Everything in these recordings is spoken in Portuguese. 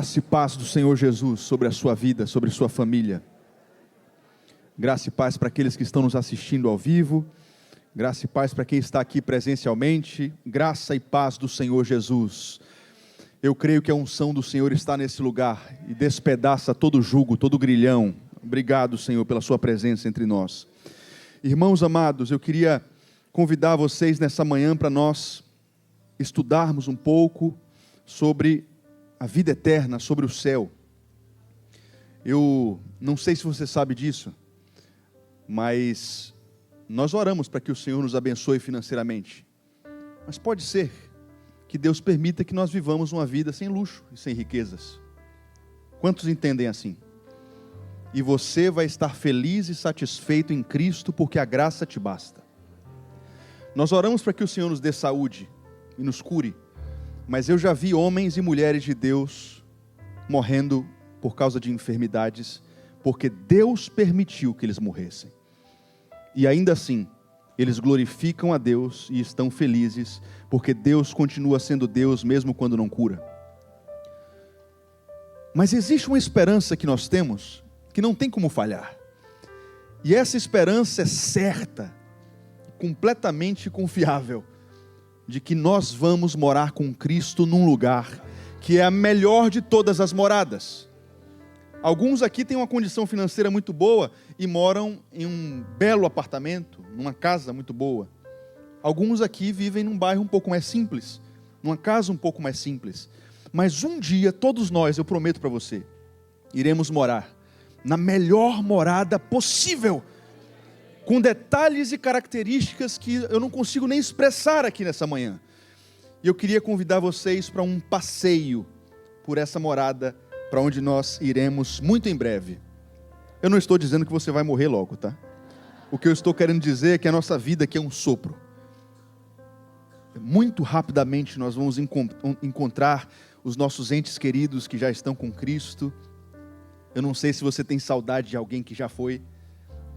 Graça e paz do Senhor Jesus sobre a sua vida, sobre a sua família. Graça e paz para aqueles que estão nos assistindo ao vivo. Graça e paz para quem está aqui presencialmente. Graça e paz do Senhor Jesus. Eu creio que a unção do Senhor está nesse lugar e despedaça todo jugo, todo grilhão. Obrigado, Senhor, pela sua presença entre nós. Irmãos amados, eu queria convidar vocês nessa manhã para nós estudarmos um pouco sobre a vida eterna, sobre o céu. Eu não sei se você sabe disso, mas nós oramos para que o Senhor nos abençoe financeiramente. Mas pode ser que Deus permita que nós vivamos uma vida sem luxo e sem riquezas. Quantos entendem assim? E você vai estar feliz e satisfeito em Cristo, porque a graça te basta. Nós oramos para que o Senhor nos dê saúde e nos cure. Mas eu já vi homens e mulheres de Deus morrendo por causa de enfermidades, porque Deus permitiu que eles morressem. E ainda assim, eles glorificam a Deus e estão felizes, porque Deus continua sendo Deus mesmo quando não cura. Mas existe uma esperança que nós temos, que não tem como falhar. E essa esperança é certa, completamente confiável, de que nós vamos morar com Cristo num lugar que é a melhor de todas as moradas. Alguns aqui têm uma condição financeira muito boa e moram em um belo apartamento, numa casa muito boa. Alguns aqui vivem num bairro um pouco mais simples, numa casa um pouco mais simples. Mas um dia, todos nós, eu prometo para você, iremos morar na melhor morada possível, com detalhes e características que eu não consigo nem expressar aqui nessa manhã. E eu queria convidar vocês para um passeio por essa morada, para onde nós iremos muito em breve. Eu não estou dizendo que você vai morrer logo, tá? O que eu estou querendo dizer é que a nossa vida aqui é um sopro. Muito rapidamente nós vamos encontrar os nossos entes queridos que já estão com Cristo. Eu não sei se você tem saudade de alguém que já foi.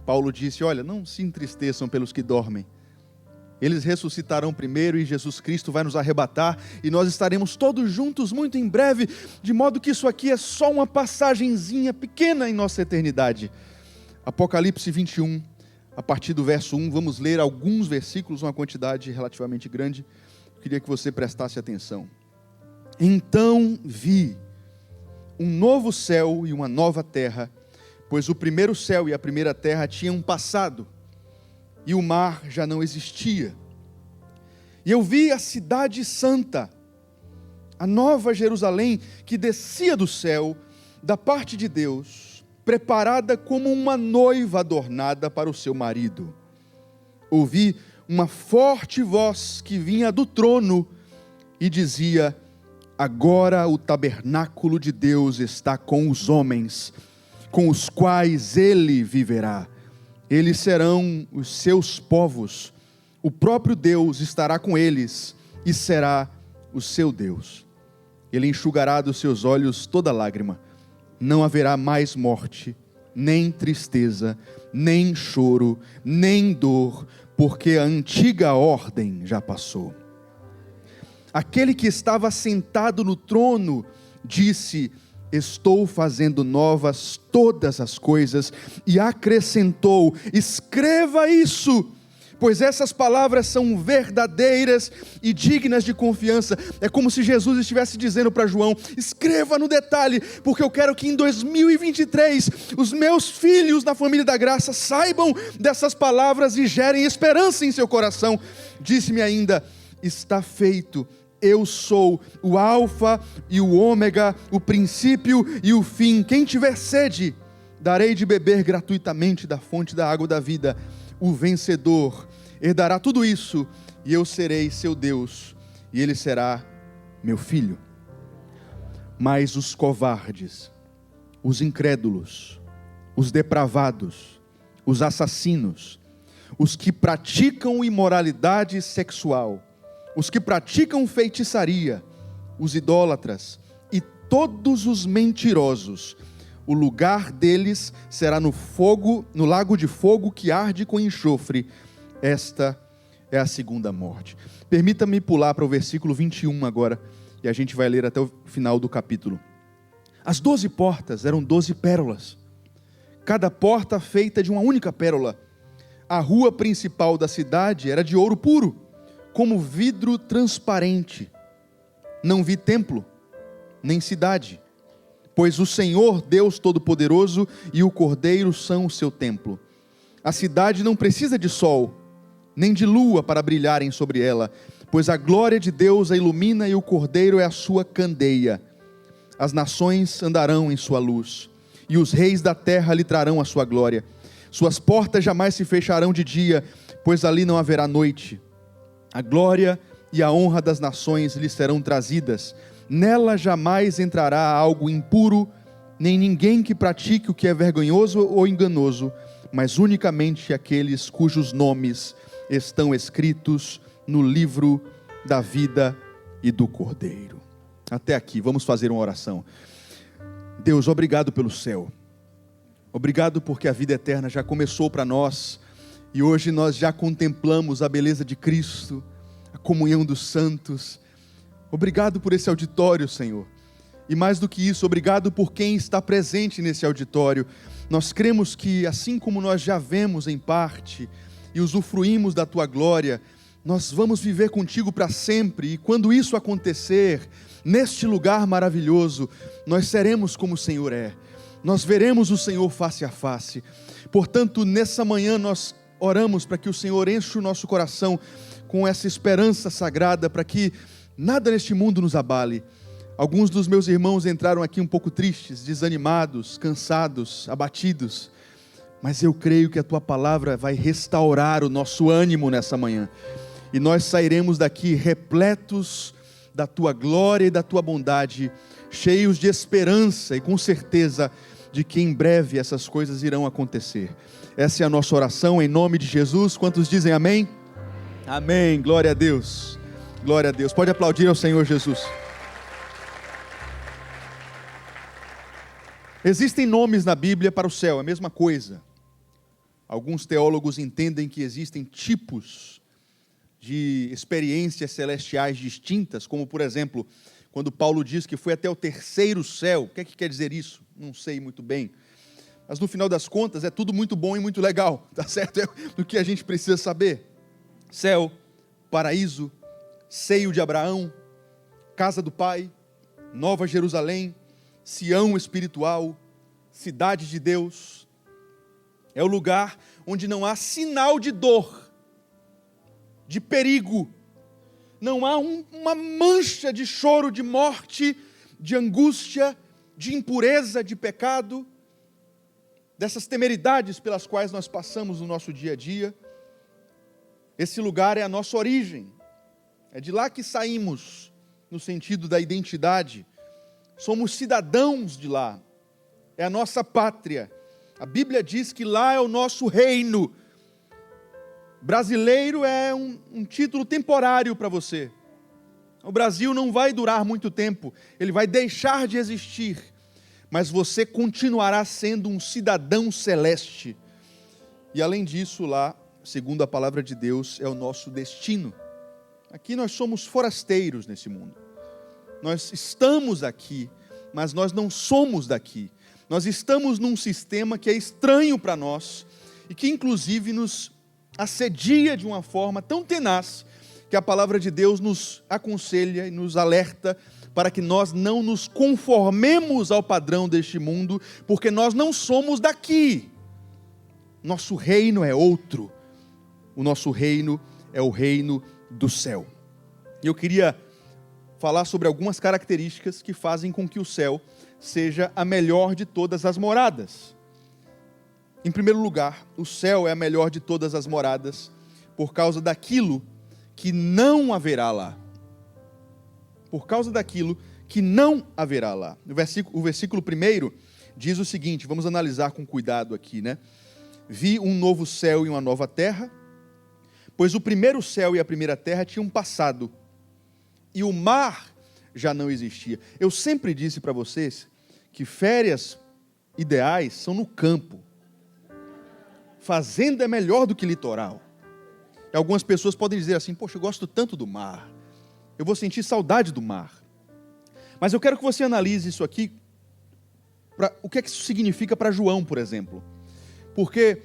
Paulo disse, olha, não se entristeçam pelos que dormem. Eles ressuscitarão primeiro e Jesus Cristo vai nos arrebatar e nós estaremos todos juntos muito em breve, de modo que isso aqui é só uma passagenzinha pequena em nossa eternidade. Apocalipse 21, a partir do verso 1, vamos ler alguns versículos, uma quantidade relativamente grande. Eu queria que você prestasse atenção. Então vi um novo céu e uma nova terra, pois o primeiro céu e a primeira terra tinham passado, e o mar já não existia. E eu vi a cidade santa, a nova Jerusalém, que descia do céu, da parte de Deus, preparada como uma noiva adornada para o seu marido. Ouvi uma forte voz que vinha do trono e dizia, agora o tabernáculo de Deus está com os homens, com os quais ele viverá. Eles serão os seus povos, o próprio Deus estará com eles e será o seu Deus. Ele enxugará dos seus olhos toda lágrima, não haverá mais morte, nem tristeza, nem choro, nem dor, porque a antiga ordem já passou. Aquele que estava sentado no trono disse, estou fazendo novas todas as coisas, e acrescentou, escreva isso, pois essas palavras são verdadeiras e dignas de confiança. É como se Jesus estivesse dizendo para João, escreva no detalhe, porque eu quero que em 2023, os meus filhos na família da graça saibam dessas palavras e gerem esperança em seu coração. Disse-me ainda, está feito. Eu sou o alfa e o ômega, o princípio e o fim. Quem tiver sede, darei de beber gratuitamente da fonte da água da vida. O vencedor herdará tudo isso, e eu serei seu Deus, e ele será meu filho. Mas os covardes, os incrédulos, os depravados, os assassinos, os que praticam imoralidade sexual, os que praticam feitiçaria, os idólatras e todos os mentirosos, o lugar deles será no fogo, no lago de fogo que arde com enxofre. Esta é a segunda morte. Permita-me pular para o versículo 21 agora, e a gente vai ler até o final do capítulo. As 12 portas eram 12 pérolas, cada porta feita de uma única pérola. A rua principal da cidade era de ouro puro, como vidro transparente. Não vi templo, nem cidade, pois o Senhor Deus Todo-Poderoso e o Cordeiro são o seu templo. A cidade não precisa de sol, nem de lua para brilharem sobre ela, pois a glória de Deus a ilumina e o Cordeiro é a sua candeia. As nações andarão em sua luz, e os reis da terra lhe trarão a sua glória. Suas portas jamais se fecharão de dia, pois ali não haverá noite. A glória e a honra das nações lhe serão trazidas. Nela jamais entrará algo impuro, nem ninguém que pratique o que é vergonhoso ou enganoso, mas unicamente aqueles cujos nomes estão escritos no livro da vida e do Cordeiro. Até aqui, vamos fazer uma oração. Deus, obrigado pelo céu. Obrigado porque a vida eterna já começou para nós, e hoje nós já contemplamos a beleza de Cristo, a comunhão dos santos. Obrigado por esse auditório, Senhor. E mais do que isso, obrigado por quem está presente nesse auditório. Nós cremos que, assim como nós já vemos em parte e usufruímos da Tua glória, nós vamos viver contigo para sempre. E quando isso acontecer, neste lugar maravilhoso, nós seremos como o Senhor é. Nós veremos o Senhor face a face. Portanto, nessa manhã nós oramos para que o Senhor enche o nosso coração com essa esperança sagrada, para que nada neste mundo nos abale. Alguns dos meus irmãos entraram aqui um pouco tristes, desanimados, cansados, abatidos. Mas eu creio que a Tua palavra vai restaurar o nosso ânimo nessa manhã. E nós sairemos daqui repletos da Tua glória e da Tua bondade, cheios de esperança e com certeza de que em breve essas coisas irão acontecer. Essa é a nossa oração em nome de Jesus. Quantos dizem amém? Amém. Glória a Deus. Glória a Deus. Pode aplaudir ao Senhor Jesus. Existem nomes na Bíblia para o céu, é a mesma coisa. Alguns teólogos entendem que existem tipos de experiências celestiais distintas, como por exemplo, quando Paulo diz que foi até o terceiro céu. O que é que quer dizer isso? Não sei muito bem. Mas no final das contas é tudo muito bom e muito legal, tá certo? É do que a gente precisa saber. Céu, paraíso, seio de Abraão, casa do Pai, Nova Jerusalém, Sião espiritual, cidade de Deus. É o lugar onde não há sinal de dor, de perigo, não há uma mancha de choro, de morte, de angústia, de impureza, de pecado, dessas temeridades pelas quais nós passamos no nosso dia a dia. Esse lugar é a nossa origem, é de lá que saímos, no sentido da identidade. Somos cidadãos de lá, é a nossa pátria. A Bíblia diz que lá é o nosso reino. Brasileiro é um título temporário para você. O Brasil não vai durar muito tempo, ele vai deixar de existir, mas você continuará sendo um cidadão celeste. E além disso, lá, segundo a palavra de Deus, é o nosso destino. Aqui nós somos forasteiros nesse mundo. Nós estamos aqui, mas nós não somos daqui. Nós estamos num sistema que é estranho para nós e que inclusive nos assedia de uma forma tão tenaz que a palavra de Deus nos aconselha e nos alerta para que nós não nos conformemos ao padrão deste mundo, porque nós não somos daqui. Nosso reino é outro. O nosso reino é o reino do céu. E eu queria falar sobre algumas características que fazem com que o céu seja a melhor de todas as moradas. Em primeiro lugar, o céu é a melhor de todas as moradas por causa daquilo que não haverá lá. Por causa daquilo que não haverá lá. O versículo 1 diz o seguinte, vamos analisar com cuidado aqui, né? Vi um novo céu e uma nova terra, pois o primeiro céu e a primeira terra tinham passado, e o mar já não existia. Eu sempre disse para vocês que férias ideais são no campo. Fazenda é melhor do que litoral. E algumas pessoas podem dizer assim, poxa, eu gosto tanto do mar, eu vou sentir saudade do mar. Mas eu quero que você analise isso aqui O que é que isso significa para João, por exemplo? Porque,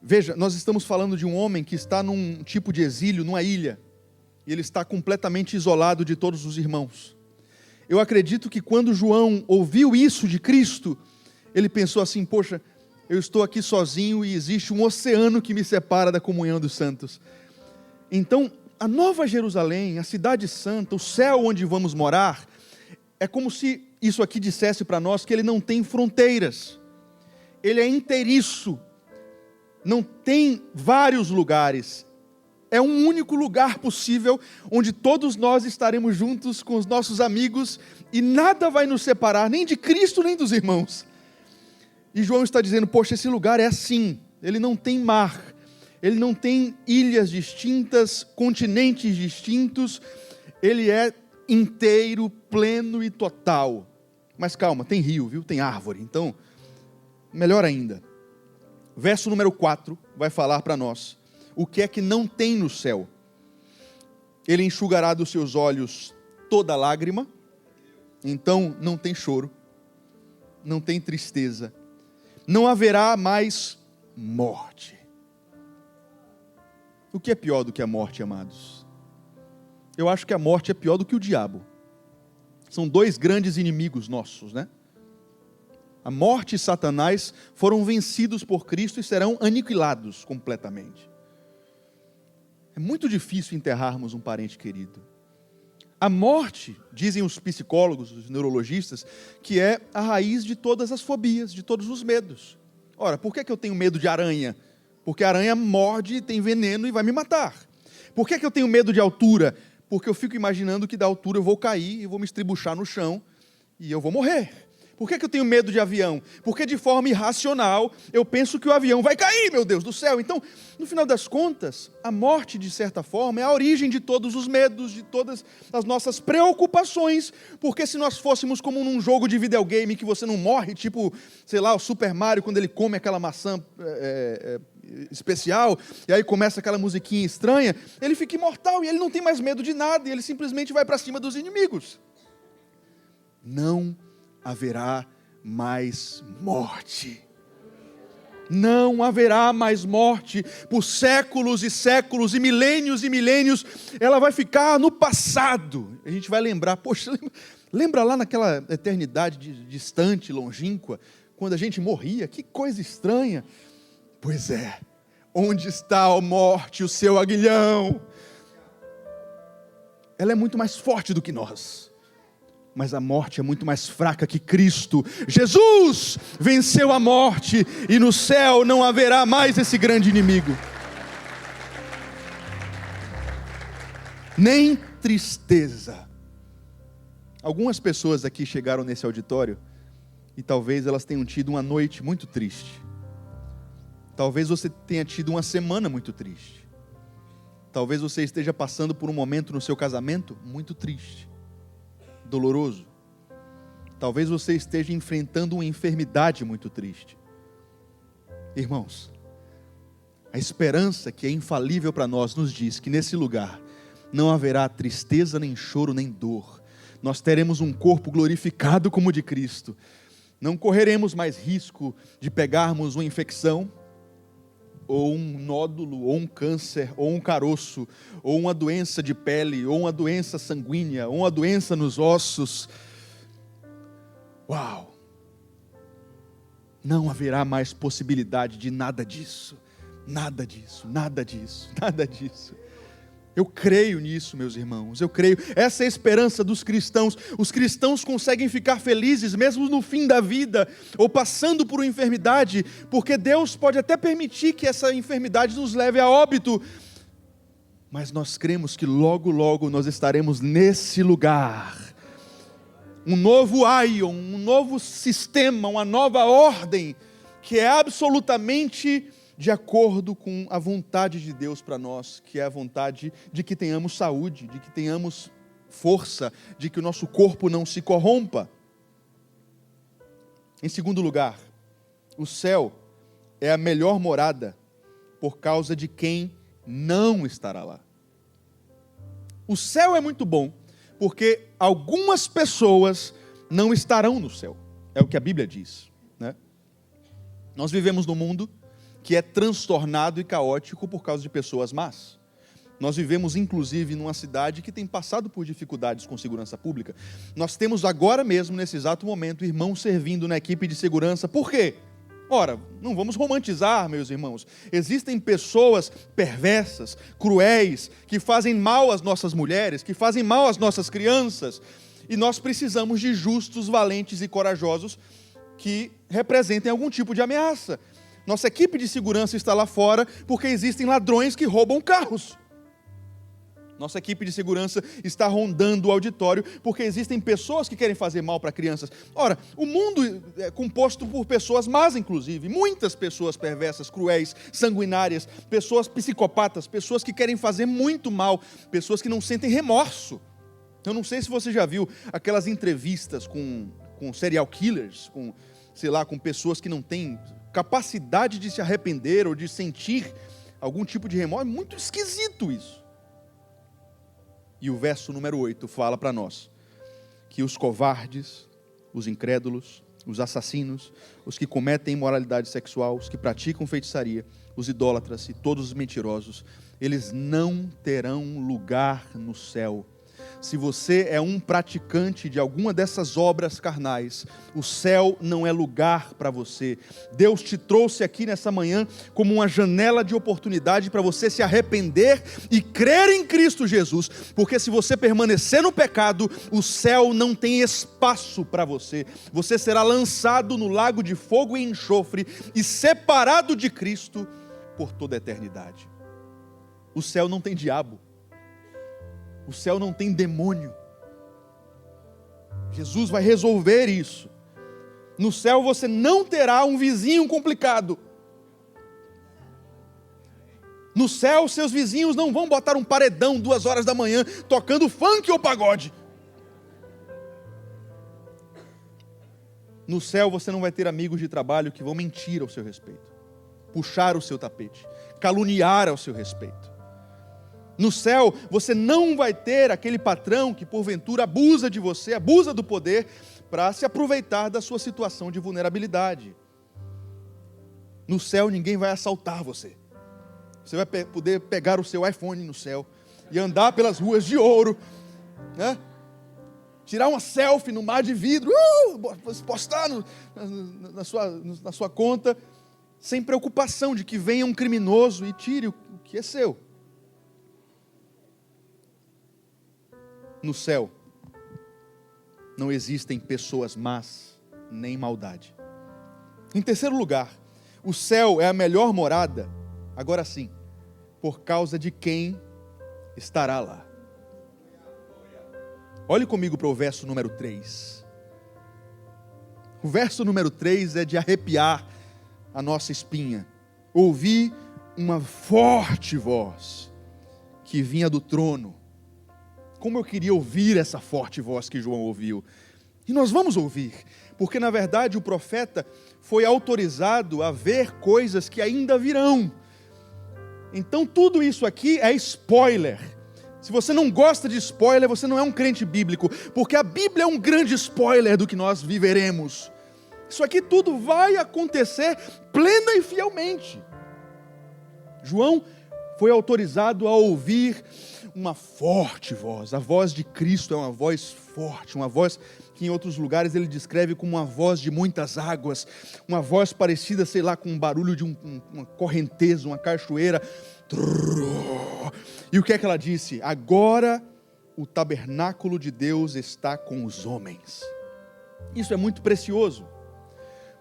veja, nós estamos falando de um homem que está num tipo de exílio, numa ilha, e ele está completamente isolado de todos os irmãos. Eu acredito que quando João ouviu isso de Cristo, ele pensou assim: poxa, eu estou aqui sozinho e existe um oceano que me separa da comunhão dos santos. Então, a Nova Jerusalém, a cidade santa, o céu onde vamos morar, é como se isso aqui dissesse para nós que ele não tem fronteiras. Ele é inteiriço. Não tem vários lugares. É um único lugar possível, onde todos nós estaremos juntos com os nossos amigos e nada vai nos separar, nem de Cristo, nem dos irmãos. E João está dizendo: poxa, esse lugar é assim. Ele não tem mar. Ele não tem ilhas distintas, continentes distintos. Ele é inteiro, pleno e total. Mas calma, tem rio, viu? Tem árvore. Então, melhor ainda. Verso número 4 vai falar para nós o que é que não tem no céu. Ele enxugará dos seus olhos toda lágrima. Então, não tem choro. Não tem tristeza. Não haverá mais morte. O que é pior do que a morte, amados? Eu acho que a morte é pior do que o diabo. São dois grandes inimigos nossos, né? A morte e Satanás foram vencidos por Cristo e serão aniquilados completamente. É muito difícil enterrarmos um parente querido. A morte, dizem os psicólogos, os neurologistas, que é a raiz de todas as fobias, de todos os medos. Ora, por que eu tenho medo de aranha? Porque a aranha morde, tem veneno e vai me matar. Por que eu tenho medo de altura? Porque eu fico imaginando que da altura eu vou cair e vou me estribuchar no chão e eu vou morrer. Por que eu tenho medo de avião? Porque de forma irracional eu penso que o avião vai cair, meu Deus do céu. Então, no final das contas, a morte, de certa forma, é a origem de todos os medos, de todas as nossas preocupações. Porque se nós fôssemos como num jogo de videogame que você não morre, tipo, sei lá, o Super Mario, quando ele come aquela maçã especial, e aí começa aquela musiquinha estranha, ele fica imortal e ele não tem mais medo de nada, e ele simplesmente vai para cima dos inimigos. Não haverá mais morte. Não haverá mais morte por séculos e séculos e milênios, ela vai ficar no passado. A gente vai lembrar, poxa, lembra lá naquela eternidade distante, longínqua, quando a gente morria, que coisa estranha. Pois é, onde está a morte, o seu aguilhão? Ela é muito mais forte do que nós. Mas a morte é muito mais fraca que Cristo. Jesus venceu a morte e no céu não haverá mais esse grande inimigo. Nem tristeza. Algumas pessoas aqui chegaram nesse auditório e talvez elas tenham tido uma noite muito triste. Talvez você tenha tido uma semana muito triste. Talvez você esteja passando por um momento no seu casamento muito triste, doloroso. Talvez você esteja enfrentando uma enfermidade muito triste. Irmãos, a esperança que é infalível para nós nos diz que nesse lugar não haverá tristeza, nem choro, nem dor. Nós teremos um corpo glorificado como o de Cristo. Não correremos mais risco de pegarmos uma infecção, ou um nódulo, ou um câncer, ou um caroço, ou uma doença de pele, ou uma doença sanguínea, ou uma doença nos ossos. Uau! Não haverá mais possibilidade de nada disso, nada disso, nada disso, nada disso. Eu creio nisso, meus irmãos, eu creio. Essa é a esperança dos cristãos. Os cristãos conseguem ficar felizes mesmo no fim da vida, ou passando por uma enfermidade, porque Deus pode até permitir que essa enfermidade nos leve a óbito, mas nós cremos que logo, logo nós estaremos nesse lugar. Um novo aion, um novo sistema, uma nova ordem, que é absolutamente de acordo com a vontade de Deus para nós, que é a vontade de que tenhamos saúde, de que tenhamos força, de que o nosso corpo não se corrompa. Em segundo lugar, o céu é a melhor morada por causa de quem não estará lá. O céu é muito bom, porque algumas pessoas não estarão no céu. É o que a Bíblia diz, né? Nós vivemos num mundo que é transtornado e caótico por causa de pessoas más. Nós vivemos, inclusive, numa cidade que tem passado por dificuldades com segurança pública. Nós temos agora mesmo, nesse exato momento, irmãos servindo na equipe de segurança. Por quê? Ora, não vamos romantizar, meus irmãos. Existem pessoas perversas, cruéis, que fazem mal às nossas mulheres, que fazem mal às nossas crianças. E nós precisamos de justos, valentes e corajosos que representem algum tipo de ameaça. Nossa equipe de segurança está lá fora porque existem ladrões que roubam carros. Nossa equipe de segurança está rondando o auditório porque existem pessoas que querem fazer mal para crianças. Ora, o mundo é composto por pessoas más, inclusive. Muitas pessoas perversas, cruéis, sanguinárias, pessoas psicopatas, pessoas que querem fazer muito mal, pessoas que não sentem remorso. Eu não sei se você já viu aquelas entrevistas com serial killers, com pessoas que não têm capacidade de se arrepender ou de sentir algum tipo de remorso. É muito esquisito isso. E o verso número 8 fala para nós que os covardes, os incrédulos, os assassinos, os que cometem imoralidade sexual, os que praticam feitiçaria, os idólatras e todos os mentirosos, eles não terão lugar no céu. Se você é um praticante de alguma dessas obras carnais, o céu não é lugar para você. Deus te trouxe aqui nessa manhã como uma janela de oportunidade para você se arrepender e crer em Cristo Jesus, porque se você permanecer no pecado, o céu não tem espaço para você. Você será lançado no lago de fogo e enxofre e separado de Cristo por toda a eternidade. O céu não tem diabo. O céu não tem demônio. Jesus vai resolver isso. No céu você não terá um vizinho complicado. No céu seus vizinhos não vão botar um paredão 2 horas da manhã tocando funk ou pagode. No céu você não vai ter amigos de trabalho que vão mentir ao seu respeito, puxar o seu tapete, caluniar ao seu respeito. No céu, você não vai ter aquele patrão que porventura abusa de você, abusa do poder, para se aproveitar da sua situação de vulnerabilidade. No céu, ninguém vai assaltar você. Você vai poder pegar o seu iPhone no céu e andar pelas ruas de ouro, né? Tirar uma selfie no mar de vidro, postar na sua conta, sem preocupação de que venha um criminoso e tire o que é seu. No céu, não existem pessoas más, nem maldade. Em terceiro lugar, o céu é a melhor morada, agora sim, por causa de quem estará lá. Olhe comigo para o verso número 3. O verso número 3 é de arrepiar a nossa espinha. Ouvi uma forte voz que vinha do trono. Como eu queria ouvir essa forte voz que João ouviu. E nós vamos ouvir, porque na verdade o profeta foi autorizado a ver coisas que ainda virão. Então tudo isso aqui é spoiler. Se você não gosta de spoiler, você não é um crente bíblico, porque a Bíblia é um grande spoiler do que nós viveremos. Isso aqui tudo vai acontecer plena e fielmente. João foi autorizado a ouvir uma forte voz. A voz de Cristo é uma voz forte, uma voz que em outros lugares ele descreve como uma voz de muitas águas, uma voz parecida, sei lá, com um barulho de uma correnteza, uma cachoeira. E o que é que ela disse? Agora o tabernáculo de Deus está com os homens. Isso é muito precioso.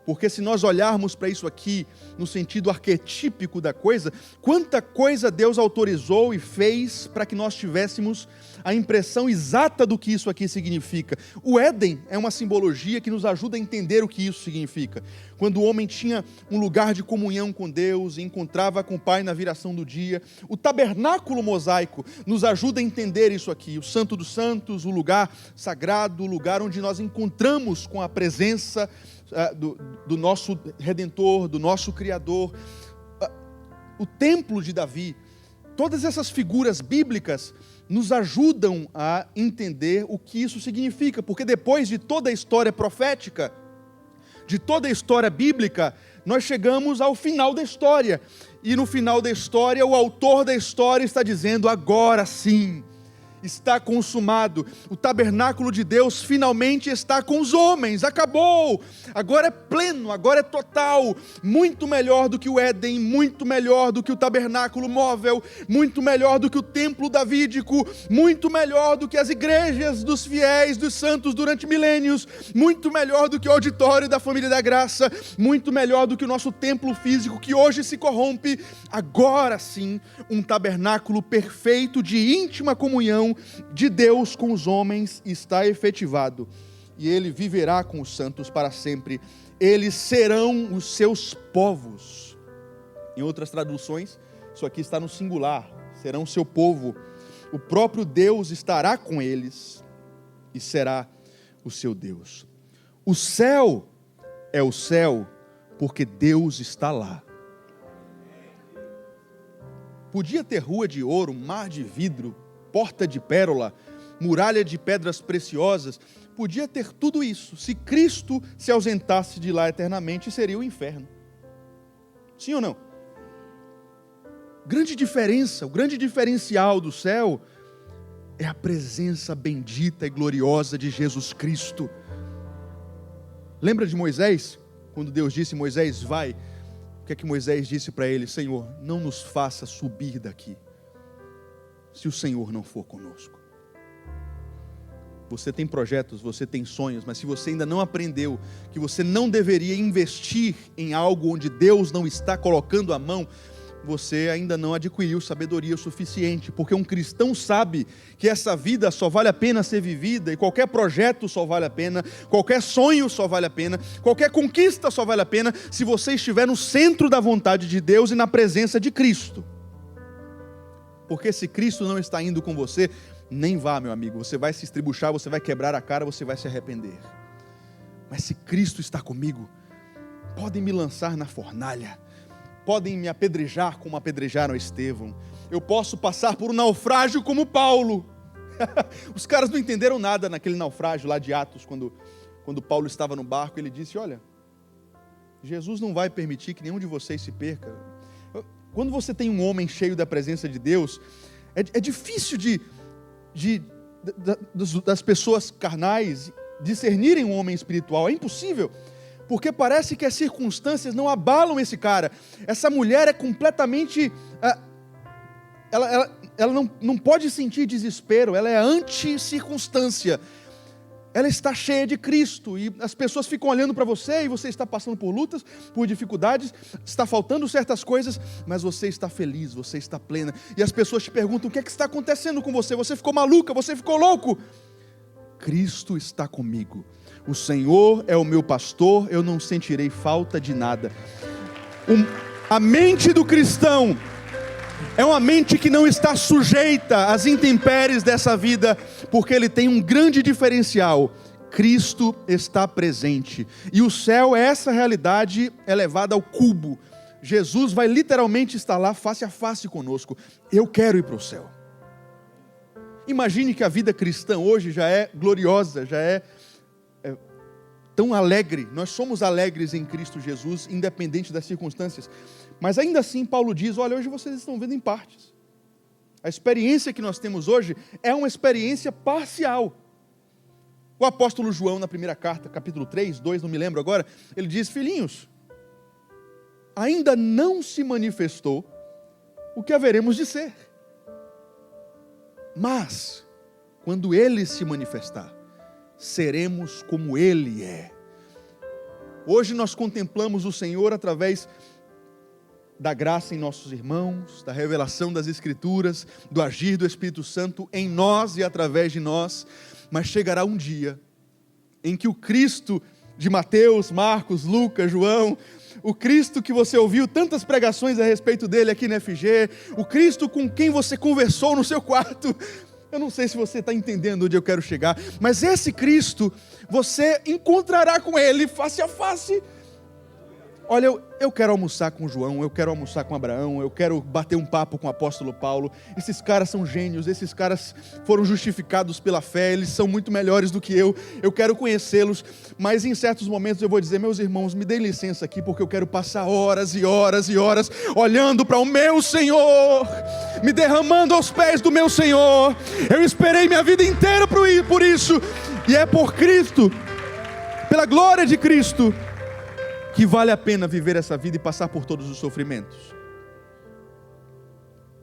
Porque se nós olharmos para isso aqui, no sentido arquetípico da coisa, quanta coisa Deus autorizou e fez para que nós tivéssemos a impressão exata do que isso aqui significa. O Éden é uma simbologia que nos ajuda a entender o que isso significa. Quando o homem tinha um lugar de comunhão com Deus e encontrava com o Pai na viração do dia, o tabernáculo mosaico nos ajuda a entender isso aqui. O Santo dos Santos, o lugar sagrado, o lugar onde nós encontramos com a presença do nosso Redentor, do nosso Criador, o templo de Davi. Todas essas figuras bíblicas nos ajudam a entender o que isso significa, porque depois de toda a história profética, de toda a história bíblica, nós chegamos ao final da história. E no final da história, o autor da história está dizendo: agora sim, está consumado. O tabernáculo de Deus finalmente está com os homens. Acabou. Agora é pleno, agora é total. Muito melhor do que o Éden, muito melhor do que o tabernáculo móvel, muito melhor do que o templo davídico, muito melhor do que as igrejas dos fiéis, dos santos durante milênios, muito melhor do que o auditório da família da graça, muito melhor do que o nosso templo físico que hoje se corrompe. Agora sim, um tabernáculo perfeito de íntima comunhão de Deus com os homens está efetivado, e Ele viverá com os santos para sempre. Eles serão os seus povos. Em outras traduções, isso aqui está no singular: serão seu povo. O próprio Deus estará com eles e será o seu Deus. O céu é o céu porque Deus está lá. Podia ter rua de ouro, mar de vidro, porta de pérola, muralha de pedras preciosas, podia ter tudo isso. Se Cristo se ausentasse de lá eternamente, seria o inferno. Sim ou não? Grande diferença, o grande diferencial do céu é a presença bendita e gloriosa de Jesus Cristo. Lembra de Moisés? Quando Deus disse: Moisés, vai. O que é que Moisés disse para ele? Senhor, não nos faça subir daqui, se o Senhor não for conosco. Você tem projetos, você tem sonhos, mas se você ainda não aprendeu que você não deveria investir em algo onde Deus não está colocando a mão, você ainda não adquiriu sabedoria suficiente, porque um cristão sabe que essa vida só vale a pena ser vivida, e qualquer projeto só vale a pena, qualquer sonho só vale a pena, qualquer conquista só vale a pena, se você estiver no centro da vontade de Deus e na presença de Cristo. Porque se Cristo não está indo com você, nem vá, meu amigo. Você vai se estribuchar, você vai quebrar a cara, você vai se arrepender. Mas se Cristo está comigo, podem me lançar na fornalha, podem me apedrejar como apedrejaram Estevão. Eu posso passar por um naufrágio como Paulo. Os caras não entenderam nada naquele naufrágio lá de Atos, quando Paulo estava no barco. Ele disse: olha, Jesus não vai permitir que nenhum de vocês se perca. Quando você tem um homem cheio da presença de Deus, é difícil das pessoas carnais discernirem um homem espiritual. É impossível, porque parece que as circunstâncias não abalam esse cara. Essa mulher é completamente... Ela não pode sentir desespero, ela é anti-circunstância. Ela está cheia de Cristo, e as pessoas ficam olhando para você, e você está passando por lutas, por dificuldades, está faltando certas coisas, mas você está feliz, você está plena, e as pessoas te perguntam: o que é que está acontecendo com você? Você ficou maluca, você ficou louco? Cristo está comigo, o Senhor é o meu pastor, eu não sentirei falta de nada. A mente do cristão é uma mente que não está sujeita às intempéries dessa vida, porque ele tem um grande diferencial: Cristo está presente. E o céu é essa realidade elevada ao cubo. Jesus vai literalmente estar lá face a face conosco. Eu quero ir para o céu. Imagine que a vida cristã hoje já é gloriosa, já é tão alegre. Nós somos alegres em Cristo Jesus, independente das circunstâncias. Mas ainda assim Paulo diz: olha, hoje vocês estão vendo em partes. A experiência que nós temos hoje é uma experiência parcial. O apóstolo João, na primeira carta, capítulo 3, 2, não me lembro agora, ele diz: filhinhos, ainda não se manifestou o que haveremos de ser. Mas, quando ele se manifestar, seremos como ele é. Hoje nós contemplamos o Senhor através da graça em nossos irmãos, da revelação das Escrituras, do agir do Espírito Santo em nós e através de nós. Mas chegará um dia em que o Cristo de Mateus, Marcos, Lucas, João, o Cristo que você ouviu tantas pregações a respeito dele aqui na FG, o Cristo com quem você conversou no seu quarto, eu não sei se você está entendendo onde eu quero chegar, mas esse Cristo, você encontrará com ele face a face. Olha, eu quero almoçar com João, eu quero almoçar com Abraão, eu quero bater um papo com o apóstolo Paulo. Esses caras são gênios, esses caras foram justificados pela fé, eles são muito melhores do que eu quero conhecê-los. Mas em certos momentos eu vou dizer, meus irmãos, me deem licença aqui, porque eu quero passar horas e horas e horas olhando para o meu Senhor, me derramando aos pés do meu Senhor. Eu esperei minha vida inteira por isso, e é por Cristo, pela glória de Cristo, que vale a pena viver essa vida e passar por todos os sofrimentos.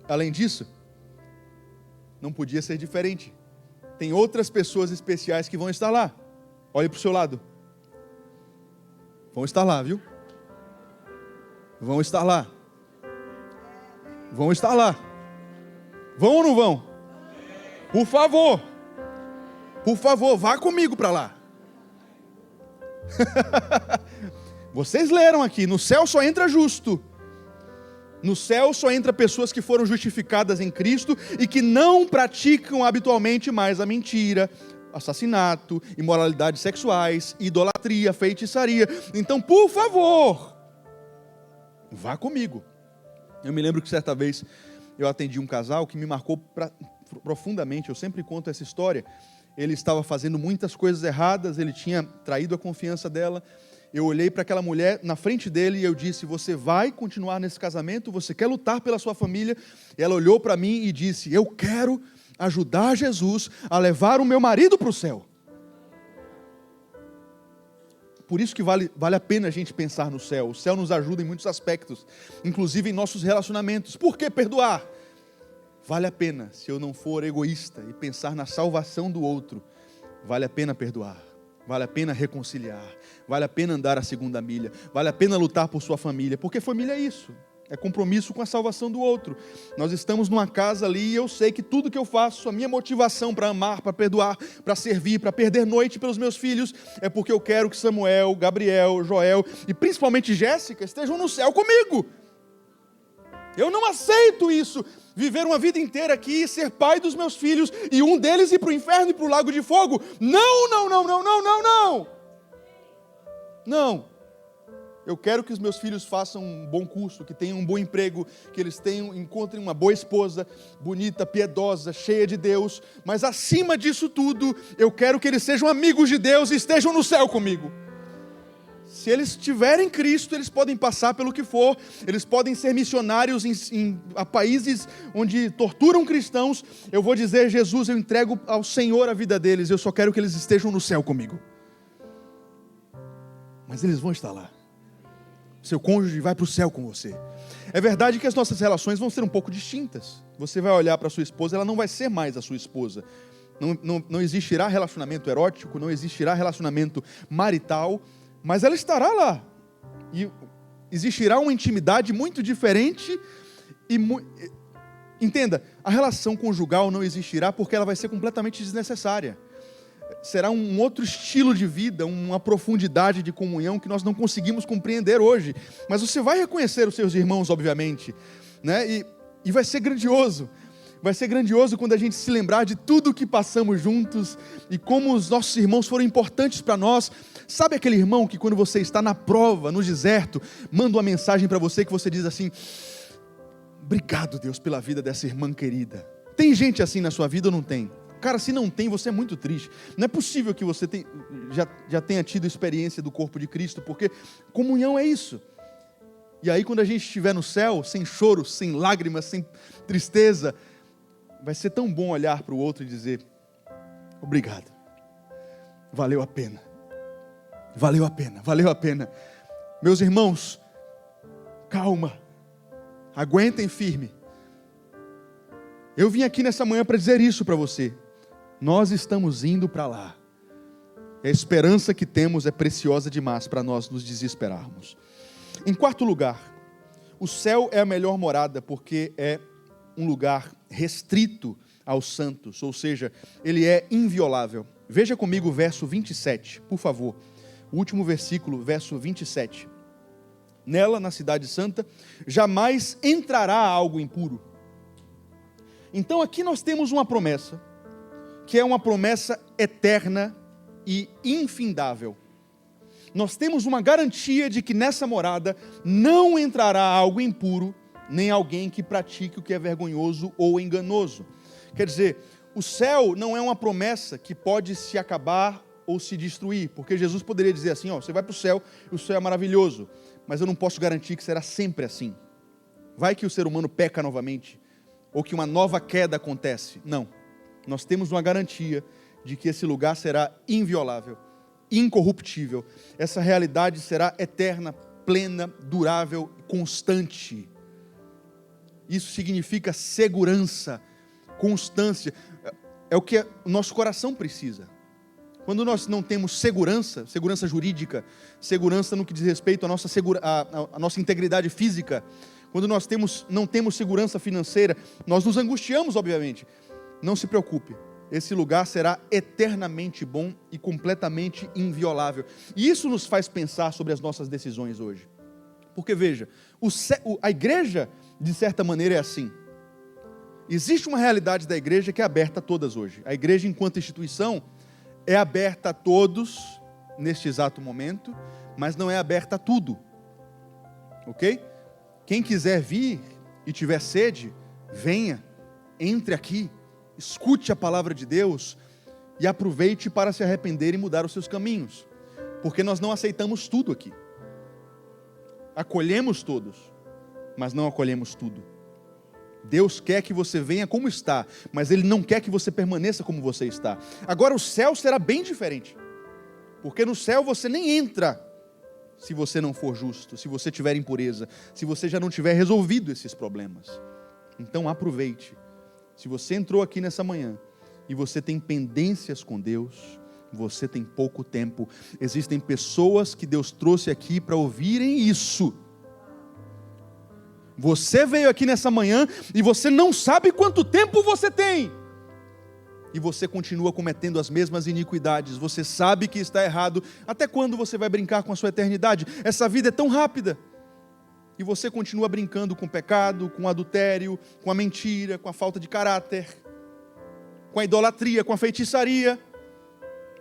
Além disso, não podia ser diferente. Tem outras pessoas especiais que vão estar lá. Olhe para o seu lado. Vão estar lá, viu? Vão estar lá. Vão estar lá. Vão ou não vão? Por favor. Por favor, vá comigo para lá. Vocês leram aqui, no céu só entra justo. No céu só entra pessoas que foram justificadas em Cristo e que não praticam habitualmente mais a mentira, assassinato, imoralidades sexuais, idolatria, feitiçaria. Então, por favor, vá comigo. Eu me lembro que certa vez eu atendi um casal que me marcou profundamente. Eu sempre conto essa história. Ele estava fazendo muitas coisas erradas, ele tinha traído a confiança dela. Eu olhei para aquela mulher na frente dele e eu disse, você vai continuar nesse casamento? Você quer lutar pela sua família? E ela olhou para mim e disse, eu quero ajudar Jesus a levar o meu marido para o céu. Por isso que vale a pena a gente pensar no céu. O céu nos ajuda em muitos aspectos, inclusive em nossos relacionamentos. Por que perdoar? Vale a pena, se eu não for egoísta e pensar na salvação do outro, vale a pena perdoar. Vale a pena reconciliar, vale a pena andar a segunda milha, vale a pena lutar por sua família, porque família é isso, é compromisso com a salvação do outro. Nós estamos numa casa ali e eu sei que tudo que eu faço, a minha motivação para amar, para perdoar, para servir, para perder noite pelos meus filhos, é porque eu quero que Samuel, Gabriel, Joel e principalmente Jéssica estejam no céu comigo. Eu não aceito isso, viver uma vida inteira aqui, ser pai dos meus filhos e um deles ir para o inferno e para o lago de fogo. Não, não, não, não, não, não, não. Não. Eu quero que os meus filhos façam um bom curso, que tenham um bom emprego, que eles encontrem uma boa esposa, bonita, piedosa, cheia de Deus. Mas acima disso tudo, eu quero que eles sejam amigos de Deus e estejam no céu comigo. Se eles tiverem Cristo, eles podem passar pelo que for, eles podem ser missionários a países onde torturam cristãos. Eu vou dizer, Jesus, eu entrego ao Senhor a vida deles, eu só quero que eles estejam no céu comigo. Mas eles vão estar lá. Seu cônjuge vai para o céu com você. É verdade que as nossas relações vão ser um pouco distintas. Você vai olhar para a sua esposa, ela não vai ser mais a sua esposa. Não existirá relacionamento erótico, não existirá relacionamento marital, mas ela estará lá, e existirá uma intimidade muito diferente, entenda, a relação conjugal não existirá porque ela vai ser completamente desnecessária, será um outro estilo de vida, uma profundidade de comunhão que nós não conseguimos compreender hoje, mas você vai reconhecer os seus irmãos, obviamente, né? E vai ser grandioso. Vai ser grandioso quando a gente se lembrar de tudo que passamos juntos e como os nossos irmãos foram importantes para nós. Sabe aquele irmão que quando você está na prova, no deserto, manda uma mensagem para você que você diz assim, obrigado Deus pela vida dessa irmã querida. Tem gente assim na sua vida ou não tem? Cara, se não tem, você é muito triste. Não é possível que você já tenha tido experiência do corpo de Cristo, porque comunhão é isso. E aí quando a gente estiver no céu, sem choro, sem lágrimas, sem tristeza, vai ser tão bom olhar para o outro e dizer, obrigado, valeu a pena, valeu a pena, valeu a pena. Meus irmãos, calma, aguentem firme. Eu vim aqui nessa manhã para dizer isso para você, nós estamos indo para lá. A esperança que temos é preciosa demais para nós nos desesperarmos. Em quarto lugar, o céu é a melhor morada porque é um lugar restrito aos santos, ou seja, ele é inviolável. Veja comigo o verso 27, por favor. O último versículo, verso 27. Nela, na cidade santa, jamais entrará algo impuro. Então aqui nós temos uma promessa, que é uma promessa eterna e infindável. nós temos uma garantia de que nessa morada não entrará algo impuro, nem alguém que pratique o que é vergonhoso ou enganoso. Quer dizer, o céu não é uma promessa que pode se acabar ou se destruir, porque Jesus poderia dizer assim, você vai para o céu e o céu é maravilhoso, mas eu não posso garantir que será sempre assim. Vai que o ser humano peca novamente, ou que uma nova queda acontece. Não, nós temos uma garantia de que esse lugar será inviolável, incorruptível. Essa realidade será eterna, plena, durável, constante. Isso significa segurança, constância. É o que o nosso coração precisa. Quando nós não temos segurança jurídica, segurança no que diz respeito à nossa integridade física, quando nós não temos segurança financeira, nós nos angustiamos, obviamente. Não se preocupe, esse lugar será eternamente bom e completamente inviolável. E isso nos faz pensar sobre as nossas decisões hoje. Porque veja, a igreja, de certa maneira, é assim. Existe uma realidade da igreja que é aberta a todas hoje. A igreja, enquanto instituição, é aberta a todos neste exato momento, mas não é aberta a tudo. Ok? Quem quiser vir e tiver sede, venha, entre aqui, escute a palavra de Deus e aproveite para se arrepender e mudar os seus caminhos. Porque nós não aceitamos tudo aqui. Acolhemos todos, mas não acolhemos tudo. Deus quer que você venha como está, mas Ele não quer que você permaneça como você está. Agora o céu será bem diferente, porque no céu você nem entra se você não for justo, se você tiver impureza, se você já não tiver resolvido esses problemas. Então aproveite. Se você entrou aqui nessa manhã e você tem pendências com Deus, você tem pouco tempo. Existem pessoas que Deus trouxe aqui para ouvirem isso. Você veio aqui nessa manhã e você não sabe quanto tempo você tem. E você continua cometendo as mesmas iniquidades. Você sabe que está errado. Até quando você vai brincar com a sua eternidade? Essa vida é tão rápida. E você continua brincando com o pecado, com o adultério, com a mentira, com a falta de caráter, com a idolatria, com a feitiçaria.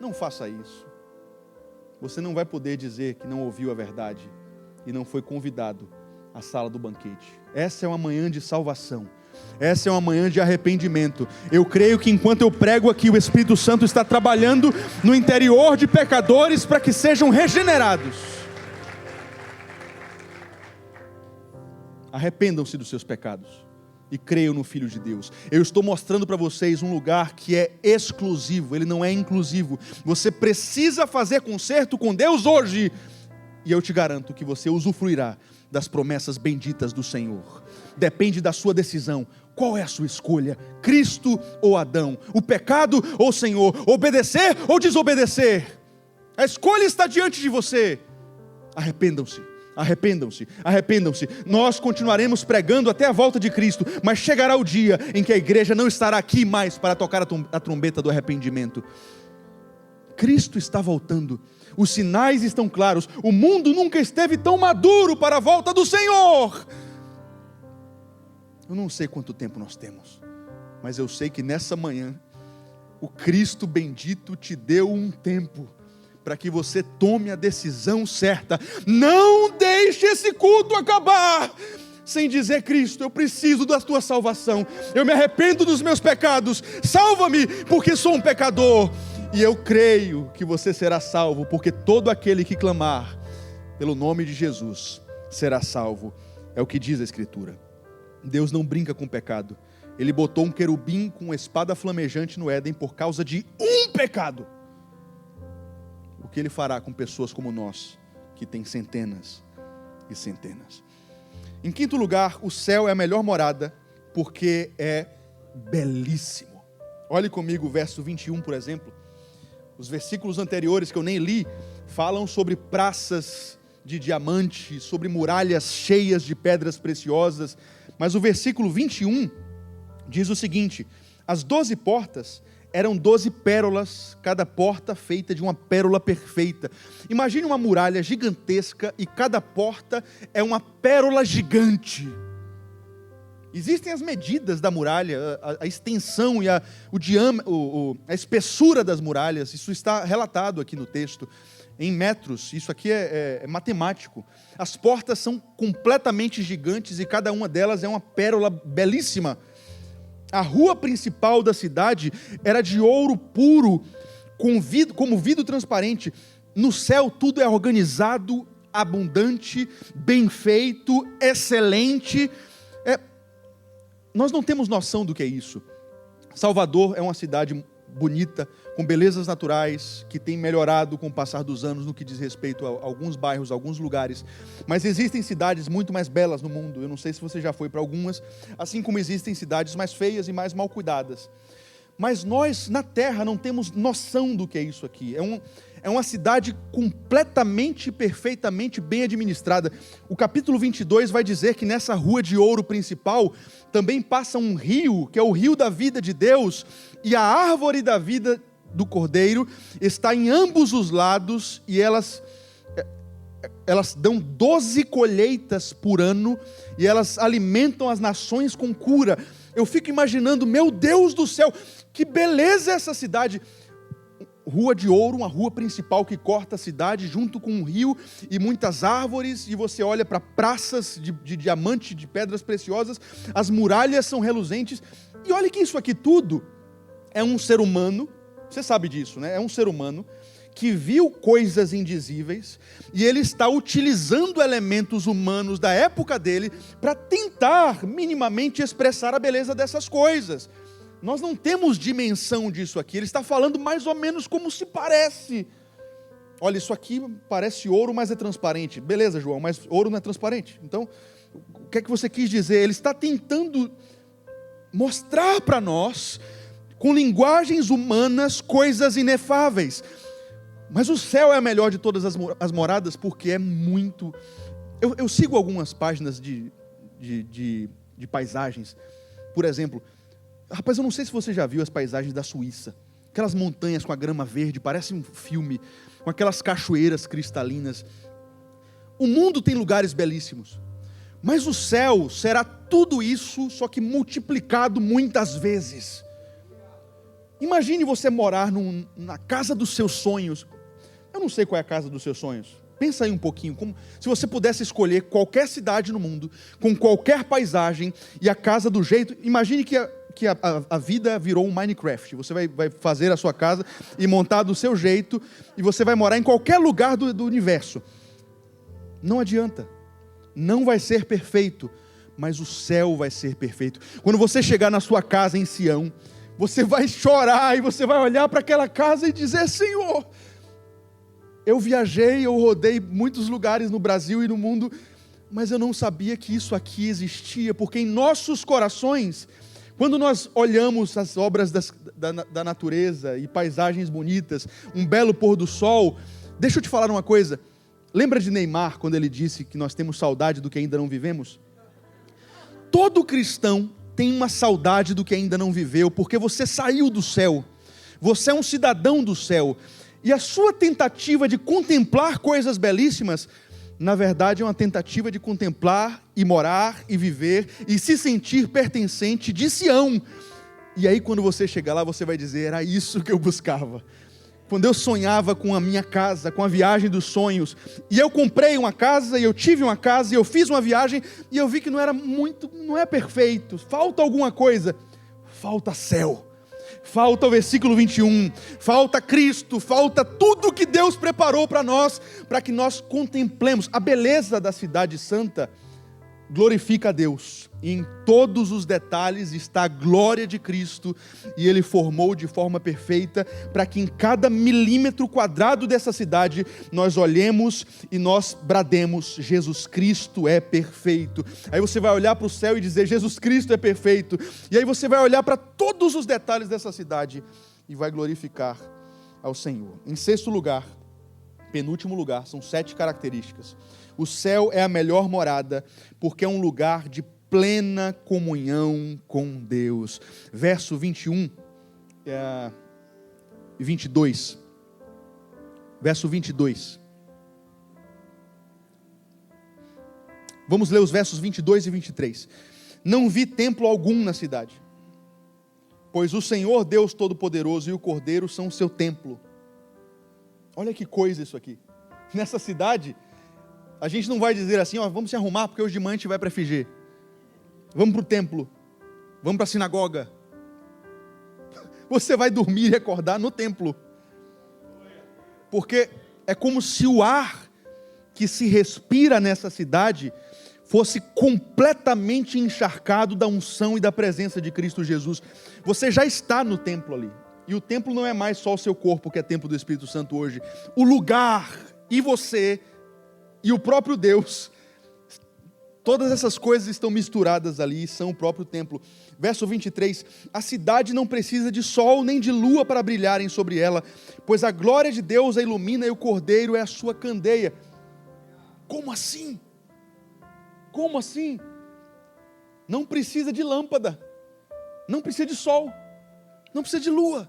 Não faça isso. Você não vai poder dizer que não ouviu a verdade e não foi convidado à sala do banquete. Essa é uma manhã de salvação. Essa é uma manhã de arrependimento. Eu creio que enquanto eu prego aqui, o Espírito Santo está trabalhando no interior de pecadores para que sejam regenerados. Arrependam-se dos seus pecados e creiam no Filho de Deus. Eu estou mostrando para vocês um lugar que é exclusivo, ele não é inclusivo. Você precisa fazer concerto com Deus hoje, e eu te garanto que você usufruirá das promessas benditas do Senhor. Depende da sua decisão. Qual é a sua escolha? Cristo ou Adão? O pecado ou o Senhor? Obedecer ou desobedecer? A escolha está diante de você. Arrependam-se. Arrependam-se, arrependam-se. Nós continuaremos pregando até a volta de Cristo, mas chegará o dia em que a igreja não estará aqui mais para tocar a trombeta do arrependimento. Cristo está voltando, os sinais estão claros, o mundo nunca esteve tão maduro para a volta do Senhor. Eu não sei quanto tempo nós temos, mas eu sei que nessa manhã, o Cristo bendito te deu um tempo, para que você tome a decisão certa. Não deixe esse culto acabar sem dizer: Cristo, eu preciso da tua salvação, eu me arrependo dos meus pecados, salva-me, porque sou um pecador. E eu creio que você será salvo, porque todo aquele que clamar pelo nome de Jesus será salvo. É o que diz a Escritura. Deus não brinca com o pecado. Ele botou um querubim com uma espada flamejante no Éden por causa de um pecado. O que Ele fará com pessoas como nós, que tem centenas e centenas. Em quinto lugar, o céu é a melhor morada, porque é belíssimo. Olhe comigo o verso 21, por exemplo. Os versículos anteriores, que eu nem li, falam sobre praças de diamante, sobre muralhas cheias de pedras preciosas. Mas o versículo 21 diz o seguinte: as 12 portas eram 12 pérolas, cada porta feita de uma pérola perfeita. Imagine uma muralha gigantesca e cada porta é uma pérola gigante. Existem as medidas da muralha, a extensão e a espessura das muralhas, isso está relatado aqui no texto. em metros, isso aqui é matemático. As portas são completamente gigantes e cada uma delas é uma pérola belíssima. A rua principal da cidade era de ouro puro, como vidro transparente. No céu tudo é organizado, abundante, bem feito, excelente. Nós não temos noção do que é isso. Salvador é uma cidade bonita, com belezas naturais, que tem melhorado com o passar dos anos no que diz respeito a alguns bairros, alguns lugares. Mas existem cidades muito mais belas no mundo. Eu não sei se você já foi para algumas, assim como existem cidades mais feias e mais mal cuidadas. Mas nós, na terra, não temos noção do que é isso aqui. É uma cidade completamente, perfeitamente bem administrada. O capítulo 22 vai dizer que nessa rua de ouro principal também passa um rio, que é o rio da vida de Deus, e a árvore da vida do Cordeiro está em ambos os lados, e elas dão 12 colheitas por ano, e elas alimentam as nações com cura. Eu fico imaginando, meu Deus do céu, que beleza essa cidade! Rua de ouro, uma rua principal que corta a cidade, junto com um rio e muitas árvores, e você olha para praças de diamante, de pedras preciosas, as muralhas são reluzentes, e olha que isso aqui tudo é um ser humano, você sabe disso, né? É um ser humano que viu coisas indizíveis, e ele está utilizando elementos humanos da época dele, para tentar minimamente expressar a beleza dessas coisas. Nós não temos dimensão disso aqui. Ele está falando mais ou menos como se parece. Olha, isso aqui parece ouro, mas é transparente. Beleza, João, mas ouro não é transparente. Então, o que é que você quis dizer? Ele está tentando mostrar para nós, com linguagens humanas, coisas inefáveis. Mas o céu é a melhor de todas as moradas, porque é muito... Eu sigo algumas páginas de paisagens. Por exemplo... Rapaz, eu não sei se você já viu as paisagens da Suíça. Aquelas montanhas com a grama verde, parece um filme, com aquelas cachoeiras cristalinas. O mundo tem lugares belíssimos, mas o céu será tudo isso, só que multiplicado muitas vezes. Imagine você morar na casa dos seus sonhos. Eu não sei qual é a casa dos seus sonhos. Pensa aí um pouquinho, como se você pudesse escolher qualquer cidade no mundo, com qualquer paisagem, e a casa do jeito... Imagine que a vida virou um Minecraft. Você vai fazer a sua casa e montar do seu jeito, e você vai morar em qualquer lugar do universo. Não adianta. Não vai ser perfeito, mas o céu vai ser perfeito. Quando você chegar na sua casa em Sião, você vai chorar e você vai olhar para aquela casa e dizer: Senhor, eu viajei, eu rodei muitos lugares no Brasil e no mundo, mas eu não sabia que isso aqui existia, porque em nossos corações... Quando nós olhamos as obras da natureza e paisagens bonitas, um belo pôr do sol, deixa eu te falar uma coisa. Lembra de Neymar, quando ele disse que nós temos saudade do que ainda não vivemos? Todo cristão tem uma saudade do que ainda não viveu, porque você saiu do céu, você é um cidadão do céu, e a sua tentativa de contemplar coisas belíssimas, na verdade é uma tentativa de contemplar e morar e viver e se sentir pertencente de Sião. E aí quando você chegar lá, você vai dizer: era isso que eu buscava. Quando eu sonhava com a minha casa, com a viagem dos sonhos, e eu comprei uma casa, e eu tive uma casa, e eu fiz uma viagem, e eu vi que não é perfeito, falta alguma coisa, falta céu. Falta o versículo 21, falta Cristo, falta tudo que Deus preparou para nós, para que nós contemplemos. A beleza da cidade santa glorifica a Deus, e em todos os detalhes está a glória de Cristo, e Ele formou de forma perfeita, para que em cada milímetro quadrado dessa cidade, nós olhemos e nós brademos: Jesus Cristo é perfeito. Aí você vai olhar para o céu e dizer: Jesus Cristo é perfeito, e aí você vai olhar para todos os detalhes dessa cidade, e vai glorificar ao Senhor. Em sexto lugar, penúltimo lugar, são 7 características. O céu é a melhor morada, porque é um lugar de plena comunhão com Deus. Verso 21 e 22. Verso 22. Vamos ler os versos 22 e 23. Não vi templo algum na cidade, pois o Senhor Deus Todo-Poderoso e o Cordeiro são o seu templo. Olha que coisa isso aqui. nessa cidade, a gente não vai dizer assim, ó, vamos se arrumar porque hoje de manhã a gente vai para FG. Vamos para o templo. Vamos para a sinagoga. Você vai dormir e acordar no templo. Porque é como se o ar que se respira nessa cidade fosse completamente encharcado da unção e da presença de Cristo Jesus. Você já está no templo ali. E o templo não é mais só o seu corpo, que é templo do Espírito Santo hoje. O lugar, e você, e o próprio Deus, todas essas coisas estão misturadas ali e são o próprio templo. Verso 23, a cidade não precisa de sol nem de lua para brilharem sobre ela, pois a glória de Deus a ilumina e o Cordeiro é a sua candeia. Como assim? Como assim? Não precisa de lâmpada, não precisa de sol, não precisa de lua,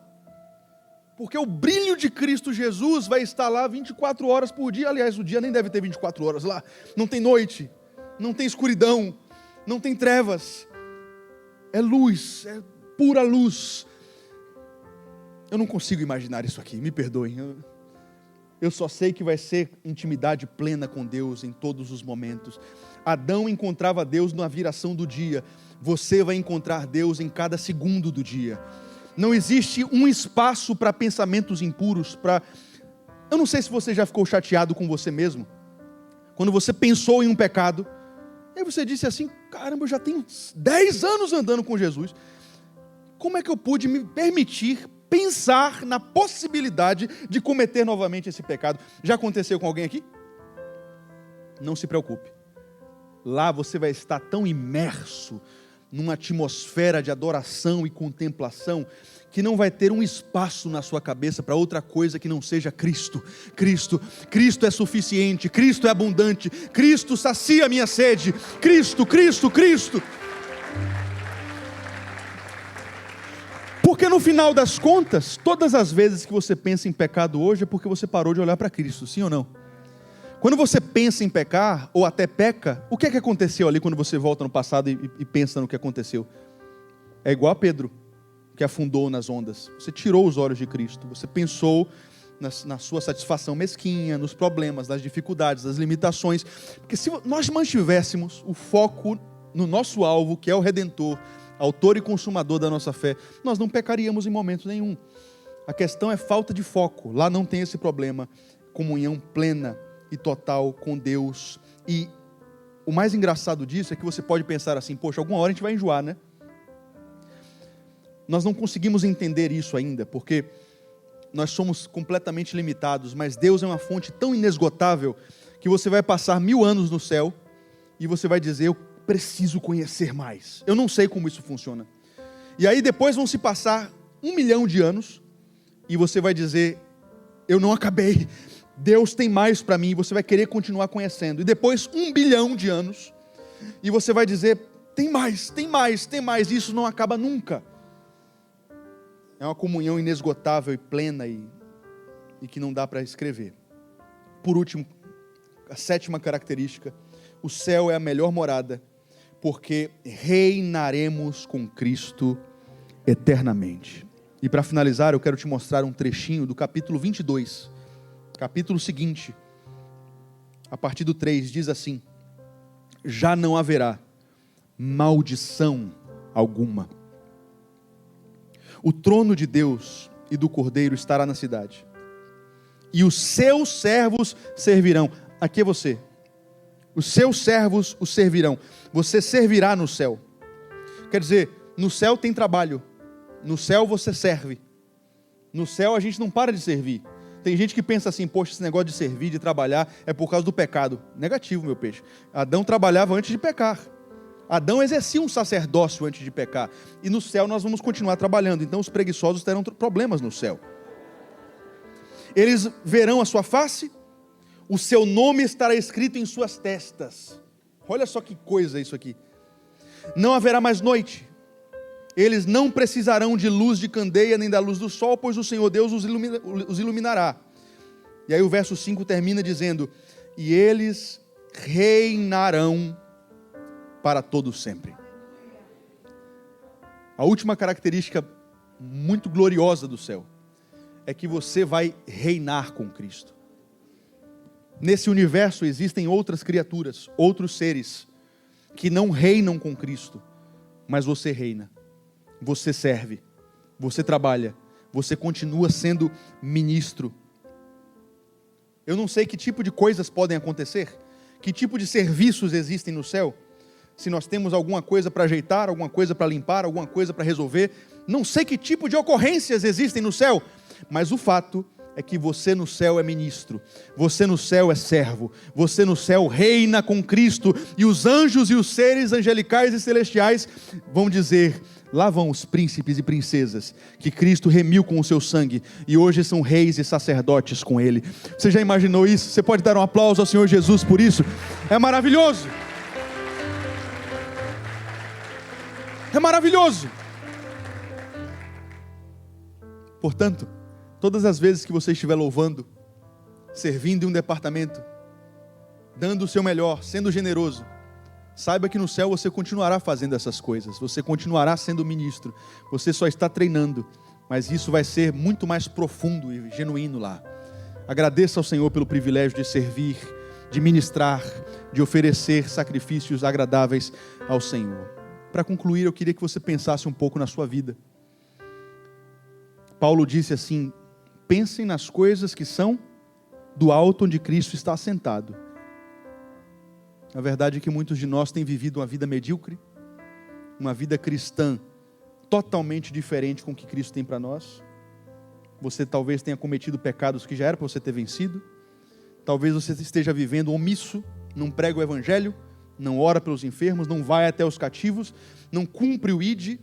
porque o brilho de Cristo Jesus vai estar lá 24 horas por dia. Aliás, o dia nem deve ter 24 horas lá. Não tem noite, não tem escuridão, não tem trevas. É luz, é pura luz. Eu não consigo imaginar isso aqui, me perdoem. Eu só sei que vai ser intimidade plena com Deus em todos os momentos. Adão encontrava Deus na viração do dia. Você vai encontrar Deus em cada segundo do dia. Não existe um espaço para pensamentos impuros, Eu não sei se você já ficou chateado com você mesmo, quando você pensou em um pecado, e aí você disse assim, caramba, eu já tenho 10 anos andando com Jesus, como é que eu pude me permitir pensar na possibilidade de cometer novamente esse pecado? Já aconteceu com alguém aqui? Não se preocupe, lá você vai estar tão imerso numa atmosfera de adoração e contemplação, que não vai ter um espaço na sua cabeça para outra coisa que não seja Cristo. Cristo é suficiente, Cristo é abundante, Cristo sacia a minha sede, Cristo. Porque no final das contas, todas as vezes que você pensa em pecado hoje, é porque você parou de olhar para Cristo, sim ou não? Quando você pensa em pecar, ou até peca, o que é que aconteceu ali quando você volta no passado e pensa no que aconteceu? É igual a Pedro, que afundou nas ondas. Você tirou os olhos de Cristo, você pensou na sua satisfação mesquinha, nos problemas, nas dificuldades, nas limitações. Porque se nós mantivéssemos o foco no nosso alvo, que é o Redentor, autor e consumador da nossa fé, nós não pecaríamos em momento nenhum. A questão é falta de foco. Lá não tem esse problema. Comunhão plena e total com Deus. E o mais engraçado disso é que você pode pensar assim, poxa, alguma hora a gente vai enjoar, né? Nós não conseguimos entender isso ainda, porque nós somos completamente limitados, mas Deus é uma fonte tão inesgotável, que você vai passar 1000 anos no céu, e você vai dizer, eu preciso conhecer mais. Eu não sei como isso funciona. E aí depois vão se passar 1 milhão de anos, e você vai dizer, eu não acabei, Deus tem mais para mim, e você vai querer continuar conhecendo. E depois 1 bilhão de anos, e você vai dizer, tem mais, e isso não acaba nunca. É uma comunhão inesgotável e plena e que não dá para escrever. Por último, a 7ª característica, o céu é a melhor morada, porque reinaremos com Cristo eternamente. E para finalizar, eu quero te mostrar um trechinho do capítulo 22, capítulo seguinte, a partir do 3, diz assim, já não haverá maldição alguma. O trono de Deus e do Cordeiro estará na cidade, e os seus servos servirão. Aqui é você. Os seus servos o servirão. Você servirá no céu. Quer dizer, no céu tem trabalho. No céu você serve. No céu a gente não para de servir. Tem gente que pensa assim, poxa, esse negócio de servir, de trabalhar, é por causa do pecado. Negativo, meu peixe. Adão trabalhava antes de pecar. Adão exercia um sacerdócio antes de pecar. E no céu nós vamos continuar trabalhando. Então os preguiçosos terão problemas no céu. Eles verão a sua face, o seu nome estará escrito em suas testas. Olha só que coisa isso aqui. Não haverá mais noite. Eles não precisarão de luz de candeia, nem da luz do sol, pois o Senhor Deus os iluminará. E aí o verso 5 termina dizendo, e eles reinarão para todo sempre. A última característica muito gloriosa do céu é que você vai reinar com Cristo. Nesse universo existem outras criaturas, outros seres, que não reinam com Cristo, mas você reina, você serve, você trabalha, você continua sendo ministro. Eu não sei que tipo de coisas podem acontecer, que tipo de serviços existem no céu, se nós temos alguma coisa para ajeitar, alguma coisa para limpar, alguma coisa para resolver, não sei que tipo de ocorrências existem no céu, mas o fato é que você no céu é ministro, você no céu é servo, você no céu reina com Cristo, e os anjos e os seres angelicais e celestiais vão dizer: lá vão os príncipes e princesas que Cristo remiu com o seu sangue, e hoje são reis e sacerdotes com Ele. Você já imaginou isso? Você pode dar um aplauso ao Senhor Jesus por isso? É maravilhoso! É maravilhoso! Portanto, todas as vezes que você estiver louvando, servindo em um departamento, dando o seu melhor, sendo generoso, saiba que no céu você continuará fazendo essas coisas, você continuará sendo ministro, você só está treinando, mas isso vai ser muito mais profundo e genuíno lá. Agradeça ao Senhor pelo privilégio de servir, de ministrar, de oferecer sacrifícios agradáveis ao Senhor. Para concluir, eu queria que você pensasse um pouco na sua vida. Paulo disse assim: pensem nas coisas que são do alto onde Cristo está assentado. A verdade é que muitos de nós têm vivido uma vida medíocre, uma vida cristã totalmente diferente com o que Cristo tem para nós. Você talvez tenha cometido pecados que já era para você ter vencido. Talvez você esteja vivendo omisso, não prega o evangelho, não ora pelos enfermos, não vai até os cativos, não cumpre o ID.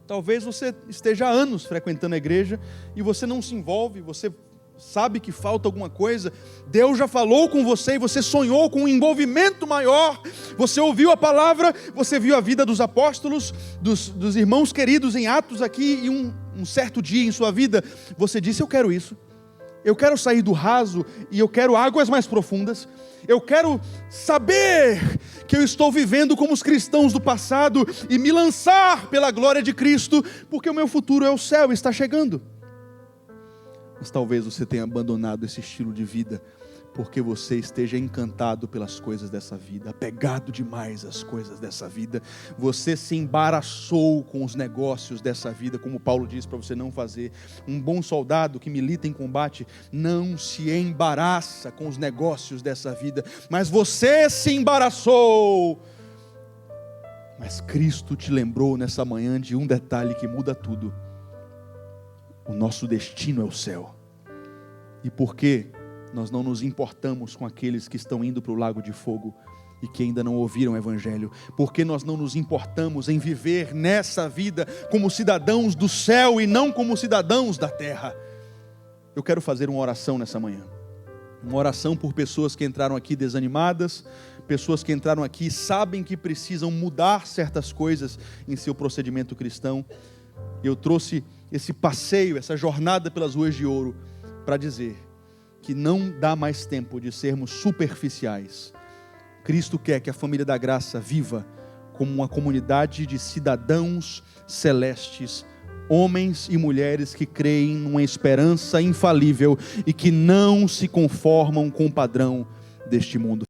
Talvez você esteja há anos frequentando a igreja e você não se envolve, você sabe que falta alguma coisa. Deus já falou com você e você sonhou com um envolvimento maior. Você ouviu a palavra, você viu a vida dos apóstolos, dos irmãos queridos em Atos aqui, e um certo dia em sua vida você disse: eu quero isso. Eu quero sair do raso e eu quero águas mais profundas. Eu quero saber que eu estou vivendo como os cristãos do passado e me lançar pela glória de Cristo, porque o meu futuro é o céu e está chegando. Mas talvez você tenha abandonado esse estilo de vida porque você esteja encantado pelas coisas dessa vida, apegado demais às coisas dessa vida. Você se embaraçou com os negócios dessa vida, como Paulo diz para você não fazer. Um bom soldado que milita em combate não se embaraça com os negócios dessa vida, mas você se embaraçou. Mas Cristo te lembrou nessa manhã de um detalhe que muda tudo: o nosso destino é o céu. E por quê? Nós não nos importamos com aqueles que estão indo para o lago de fogo e que ainda não ouviram o evangelho? Porque nós não nos importamos em viver nessa vida como cidadãos do céu e não como cidadãos da terra? Eu quero fazer uma oração nessa manhã. Uma oração por pessoas que entraram aqui desanimadas, pessoas que entraram aqui e sabem que precisam mudar certas coisas em seu procedimento cristão. Eu trouxe esse passeio, essa jornada pelas ruas de ouro, para dizer que não dá mais tempo de sermos superficiais. Cristo quer que a família da graça viva como uma comunidade de cidadãos celestes, homens e mulheres que creem numa esperança infalível e que não se conformam com o padrão deste mundo.